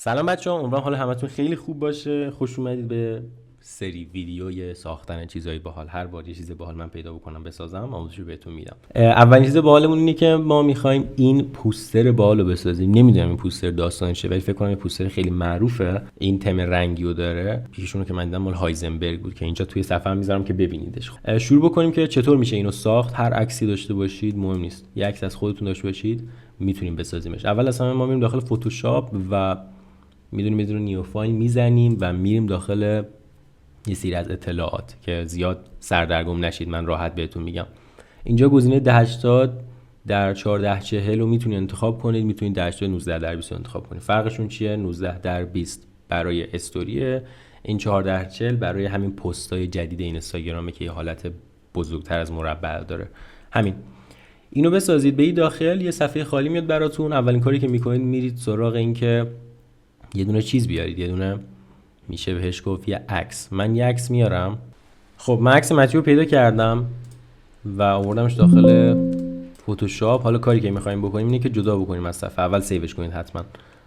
سلام بچه‌ها، امیدوارم حال همتون خیلی خوب باشه. خوش اومدید به سری ویدیوی ساختن چیزای باحال. هر بار یه چیز باحال من پیدا بکنم بسازم، آموزش رو بهتون میدم. اولین چیز باحالمون اینه که ما می‌خوایم این پوستر باحال رو بسازیم. نمیدونم این پوستر داستانش چیه، ولی فکر کنم این پوستر خیلی معروفه. این تم رنگی رو داره. پیششون رو که من دیدم مال هایزنبرگ بود که اینجا توی صفحه هم میذارم که ببینیدش. شروع بکنیم که چطور میشه اینو ساخت. هر عکسی داشته باشید مهم نیست. یه عکس از خودتون داشته باشید میتونیم بسازیمش. اول اصلا ما میریم داخل فتوشاپ و میدونیم یه دونه نیو فایل میزنیم و میریم داخل یه سری از اطلاعات که زیاد سردرگم نشید. من راحت بهتون میگم. اینجا گزینه 1080 در 1440 رو میتونید انتخاب کنید. میتونید 1080 19 در 20 رو انتخاب کنید. فرقشون چیه؟ 19 در 20 برای استوریه، این 1440 برای همین پستای جدید اینستاگرامه که یه حالت بزرگتر از مربع داره. همین. اینو بسازید. به این داخل یه صفحه خالی میاد براتون. اولین کاری که میکنید میرید سراغ این که یه دونه چیز بیارید. یه دونه میشه بهش گفت یه عکس. من یه عکس میارم. خب من عکس متیو پیدا کردم و آوردمش داخل فتوشاپ. حالا کاری که میخوایم بکنیم اینه که جدا بکنیم از صفحه. اول سیوش کنید حتما.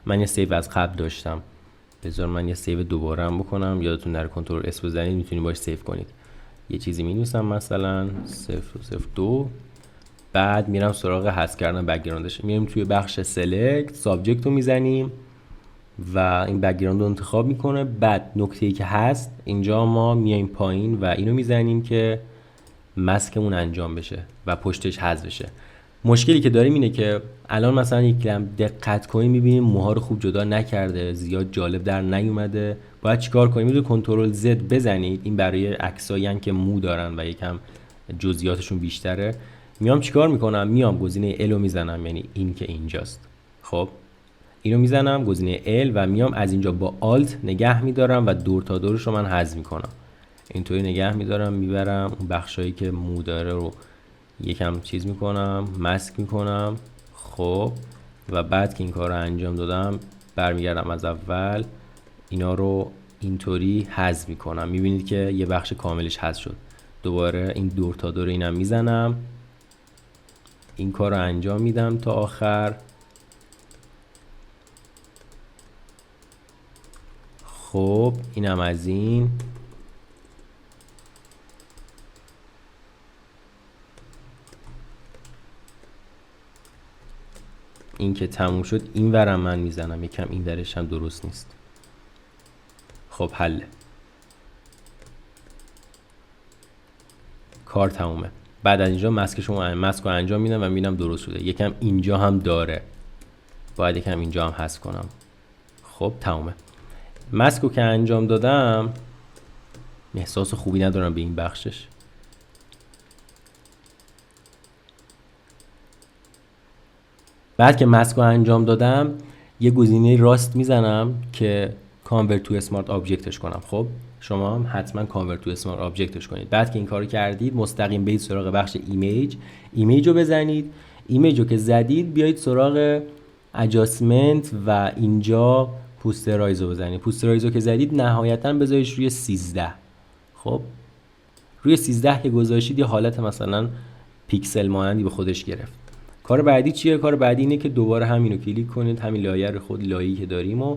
من یه سیو از قبل داشتم. بذار من یه سیو دوباره هم بکنم. یادتون نره کنترل اس بزنید میتونید باش سیو کنید. یه چیزی می‌نویسم مثلا 002. بعد میرم سراغ حذف کردن بک‌گراندش. میریم توی بخش سلکت، سابجکت رو میزنیم و این بک‌گراند رو انتخاب میکنه. بعد نکته‌ای که هست اینجا ما میایم پایین و اینو میزنیم که مسکمون انجام بشه و پشتش حذف بشه. مشکلی که داریم اینه که الان مثلا یک لم دقت کنیم میبینیم موها رو خوب جدا نکرده، زیاد جالب در نیومده. باید چیکار کنیم؟ میدونید کنترل زد بزنید. این برای عکسایی که مو دارن و یکم جزئیاتشون بیشتره. میام چیکار میکنم؟ میام گزینه ال رو میزنم، یعنی این که اینجاست. خب اینو میزنم گزینه ال و میام از اینجا با آلت نگه میدارم و دور تا دورش رو من حذف میکنم. اینطوری نگه میدارم، میبرم اون بخشایی که مو داره رو یکم چیز میکنم، ماسک میکنم. خب و بعد که این کار رو انجام دادم برمیگردم از اول، اینا رو اینطوری حذف میکنم. میبینید که یه بخش کاملش حذف شد. دوباره این دور تا دور اینم میزنم، این کار رو انجام میدم تا آخر. خب اینم از این. این که تموم شد این ورم من میزنم. یکم این ورش هم درست نیست. خب حله، کار تمومه. بعد از اینجا ماسک رو انجام میدم و میبینم درست شده. یکم اینجا هم داره، باید یکم اینجا هم حذف کنم. خب تمومه. ماسک رو که انجام دادم احساس خوبی ندارم به این بخشش. بعد که ماسک رو انجام دادم یه گزینه راست میزنم که کانورت تو اسمارت آبجکتش کنم. خب شما هم حتما کانورت تو اسمارت آبجکتش کنید. بعد که این کارو کردید مستقیم برید سراغ بخش ایمیج رو بزنید. ایمیج رو که زدید بیایید سراغ ادجاستمنت و اینجا پوسترایز رو بزنید. پوسترایز رو که زدید نهایتا بذاریش روی 13. خب روی 13 که گذاشتید یه حالت مثلا پیکسل مانندی به خودش گرفت. کار بعدی چیه؟ کار بعدی اینه که دوباره همینو کلیک کنید، همین لایه رو خود لایه‌ای که داریم و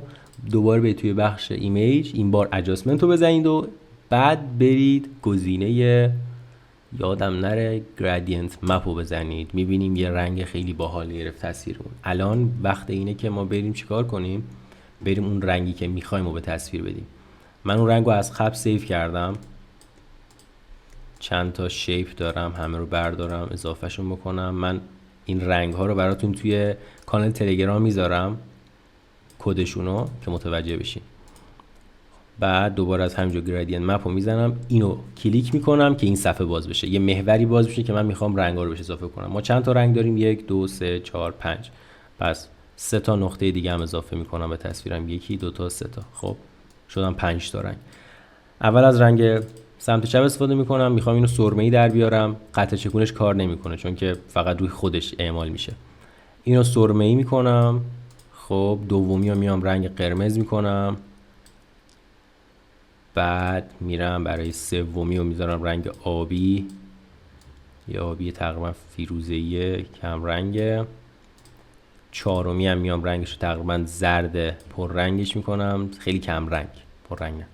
دوباره به توی بخش ایمیج این بار ادجاستمنت رو بزنید و بعد برید گزینه یادم نره گرادینت مپ رو بزنید. میبینیم یه رنگ خیلی باحال گرفت تصویرمون. الان وقت اینه که ما بریم چیکار کنیم؟ بریم اون رنگی که میخوایم رو به تصویر بدیم. من اون رنگ رو از قبل سیو کردم. چند تا شیپ دارم، همه رو بردارم اضافهشون بکنم. من این رنگ ها رو براتون توی کانال تلگرام میذارم، کدشونو که متوجه بشین. بعد دوباره از همینجا گرادینت مپ رو میزنم، اینو کلیک میکنم که این صفحه باز بشه، یه محوری باز بشه که من میخوام رنگا رو بهش اضافه کنم. ما چند تا رنگ داریم؟ 1 2 3 4 5. پس 3 تا نقطه دیگه هم اضافه میکنم به تصویرم. 1 2 تا 3 تا. خب شدن 5 تا رنگ. اول از رنگ سمت چپ استفاده میکنم. میخوام اینو سرمه‌ای در بیارم. قطع چکونش کار نمیکنه چون که فقط روی خودش اعمال میشه. اینو سرمه‌ای میکنم. خب دومی رو میام رنگ قرمز میکنم. بعد میرم برای سومی رو میذارم رنگ آبی، یه آبی تقریبا فیروزه‌ای کم رنگه. چهارمی هم میام رنگش رو تقریبا زرد پر رنگش میکنم، خیلی کم رنگ، پر رنگ نه.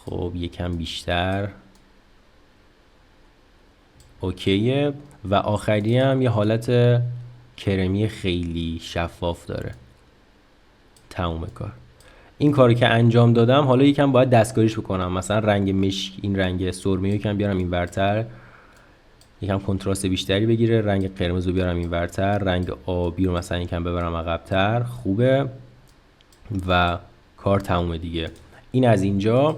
خب یکم بیشتر، اوکیه. و آخری هم یه حالت کرمی خیلی شفاف داره. تموم کار. این کاری که انجام دادم، حالا یکم باید دستکاریش بکنم. مثلا رنگ مشک، این رنگ سرمه یکم بیارم این ورتر، یکم کنتراست بیشتری بگیره. رنگ قرمز رو بیارم این ورتر، رنگ آبی رو مثلا یکم ببرم عقب‌تر. خوبه و کار تمومه دیگه. این از اینجا.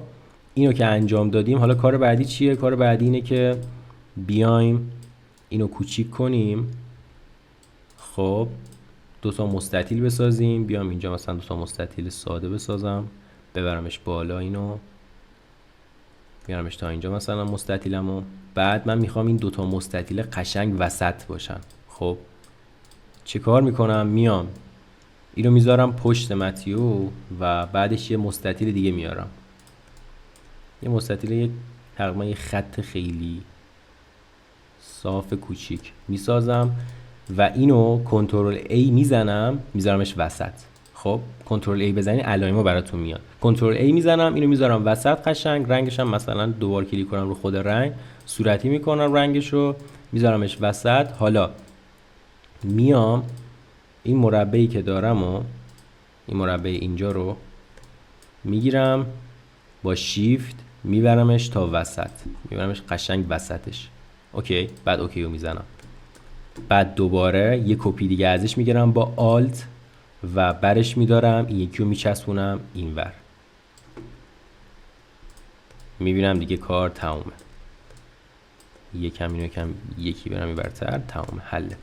اینو که انجام دادیم، حالا کار بعدی چیه؟ کار بعدی اینه که بیایم اینو کوچیک کنیم. خب دو تا مستطیل بسازیم. بیام اینجا مثلا دو تا مستطیل ساده بسازم، ببرمش بالا، اینو بیارمش تا اینجا مثلا مستطیلمو. بعد من میخوام این دو تا مستطیل قشنگ وسط باشن. خب چه کار میکنم؟ میام اینو میذارم پشت متیو و بعدش یه مستطیل دیگه میارم. یه مستطیل تقریبا یه خط خیلی صاف کوچیک میسازم و اینو کنترل A میزنم، میذارمش وسط. خب کنترل A بزنین علائمو براتون میاد. کنترل A میزنم، اینو میذارم وسط قشنگ. رنگش هم مثلا دوبار کلیک کنم رو خود رنگ، صورتی میکنم رنگشو، میذارمش وسط. حالا میام این مربعی که دارم و این مربع اینجا رو میگیرم با شیفت میبرمش تا وسط، میبرمش قشنگ وسطش. اوکی. بعد اوکی رو میزنم. بعد دوباره یه کپی دیگه ازش میگیرم با آلت و برش میدارم، این یکی رو میچسبونم اینور. میبینم دیگه کار تمومه. یکم اینو یکم یکی برم این برتر، تمومه، حله.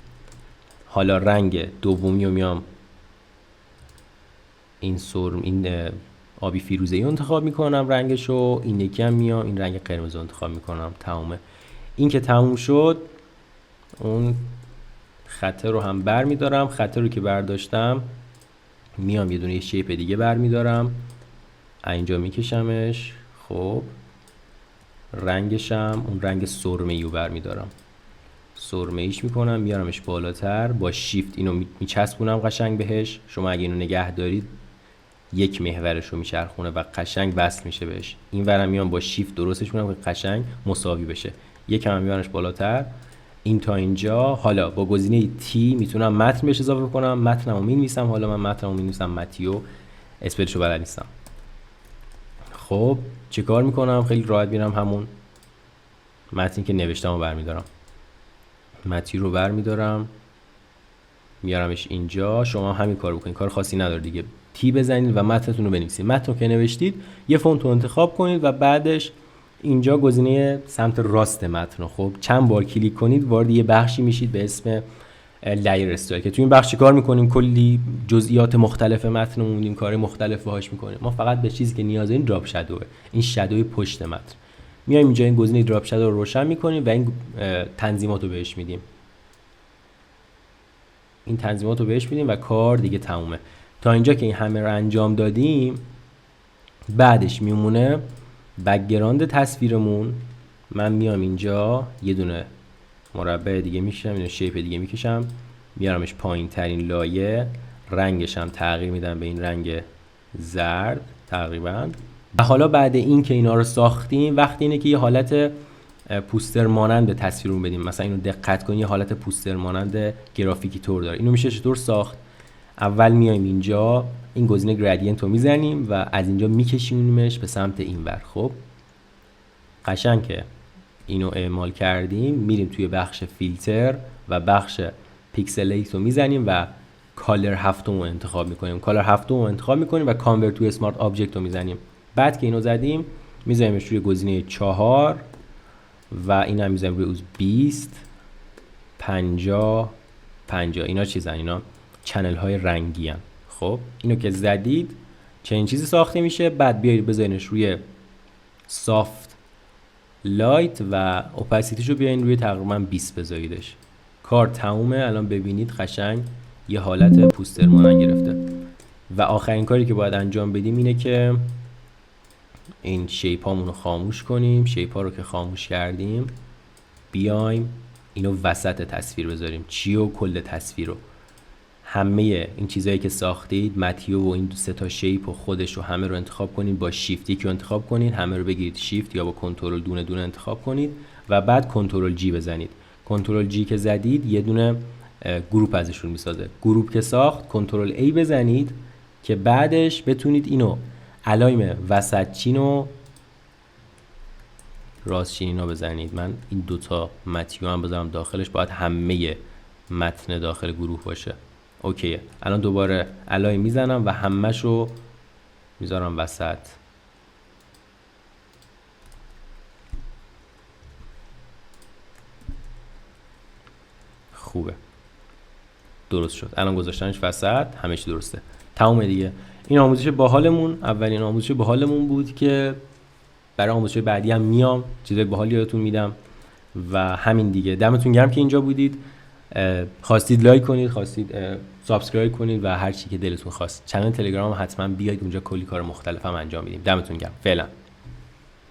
حالا رنگ دومی رو میام این آبی فیروزه ای انتخاب میکنم رنگشو. این یکی هم میام این رنگ قرمز رو انتخاب میکنم. تمومه. این که تموم شد، اون خط رو هم بر میدارم. خط رو که برداشتم میام یه دونه شیپ دیگه بر میدارم، اینجا میکشمش. خب رنگشم اون رنگ سرمه‌ای رو بر میدارم، سرمه‌ایش میکنم، میارمش بالاتر با شیفت اینو میچسبونم قشنگ بهش. شما اگه اینو نگه دارید یک محورش رو میچرخونه و قشنگ وصل میشه بهش. این ورم میام با شیفت درستش میکنم که قشنگ مساوی بشه. یکم هم میارمش بالاتر، این تا اینجا. حالا با گزینه تی میتونم متن بهش اضافه کنم. متنمو مینویسم. حالا من متنمو مینویسم متیو، اسپلشو بلد نیستم. خب چه کار میکنم؟ خیلی راحت میرم همون متنی که نوشتم رو برمیدارم، متیو رو برمیدارم، میارمش اینجا. شما همین کار بکنید، کار خاصی نداره دیگه. تی بزنید و متنتون رو بنویسید. متن رو که نوشتید یه فونت رو انتخاب کنید و بعدش اینجا گزینه سمت راست متن رو خب چند بار کلیک کنید، وارد یه بخشی میشید به اسم لایر استایل که تو این بخش کار میکنیم، کلی جزئیات مختلف متن رو موندیم، کار مختلف باهاش میکنیم. ما فقط به چیزی که نیاز داریم دراپ شادوه، این شادوی پشت متن. میایم اینجا این گزینه دراپ شادو رو روشن میکنیم و این تنظیمات رو بهش میدیم. این تنظیمات رو بهش میدیم و کار دیگه تمومه. تا اینجا که این همه رو انجام دادیم، بعدش میمونه بک‌گراند تصویرمون. من میام اینجا یه دونه مربع دیگه میکشم، اینو شیپ دیگه میکشم، میارمش پایین ترین لایه، رنگش هم تغییر میدم به این رنگ زرد تقریبا. و حالا بعد این که اینا رو ساختیم، وقتی اینه که یه حالت پوستر مانند به تصویرمون بدیم. مثلا اینو دقت کنید، یه حالت پوستر مانند گرافیکی طور داره. اینو میشه چطور ساخت؟ اول میایم اینجا این گزینه گرادینت رو میزنیم و از اینجا میکشیمش به سمت اینور. خب قشنگ که اینو اعمال کردیم، میریم توی بخش فیلتر و بخش پیکسلیت رو میزنیم و کالر هفتم رو انتخاب میکنیم. کالر هفتم رو انتخاب میکنیم و کانورت تو اسمارت آبجکت رو میزنیم. بعد که اینو زدیم میذاریمش روی گزینه 4 و این هم میذاریم روی 20 50 50. اینا چیزن؟ اینا چنل های رنگی هن. خب اینو که زدید چنین چیزی ساخته میشه. بعد بیایید بذارینش روی سافت لایت و اپاسیتیش رو بیاین روی تقریبا 20 بذاریدش. کار تمومه. الان ببینید قشنگ یه حالت پوستر مانند گرفته. و آخرین کاری که باید انجام بدیم اینه که این شیپ هامون رو خاموش کنیم. شیپ ها رو که خاموش کردیم، بیایم اینو وسط تصویر بذاریم. چی و کل تصویر رو. همه این چیزایی که ساختید، متیو و این 3 تا شیپ و خودش رو همه رو انتخاب کنید، با شیفت یکی رو انتخاب کنید، همه رو بگیرید شیفت یا با کنترل دونه دونه انتخاب کنید و بعد کنترل جی بزنید. کنترل جی که زدید یه دونه گروپ ازشون میسازه. گروپ که ساخت کنترل ای بزنید که بعدش بتونید اینو الایم وسط چین و راست چین رو بزنید. من این دوتا متیو هم بذارم داخلش، باید همه متن داخل گروه باشه. اوکیه. الان دوباره الایم میزنم و همش رو میذارم وسط. خوبه، درست شد. الان گذاشتنش وسط، همه چی درسته، تمام دیگه. این آموزش باحالمون، اولین آموزش باحالمون بود که برای آموزش بعدی هم میام چیزای باحالی یادتون میدم و همین دیگه. دمتون گرم که اینجا بودید. خواستید لایک کنید، خواستید سابسکرایب کنید و هر چی که دلتون خواست. چنل تلگرام هم حتما بیاید، اونجا کلی کار مختلف هم انجام میدیم. دمتون گرم. فعلا.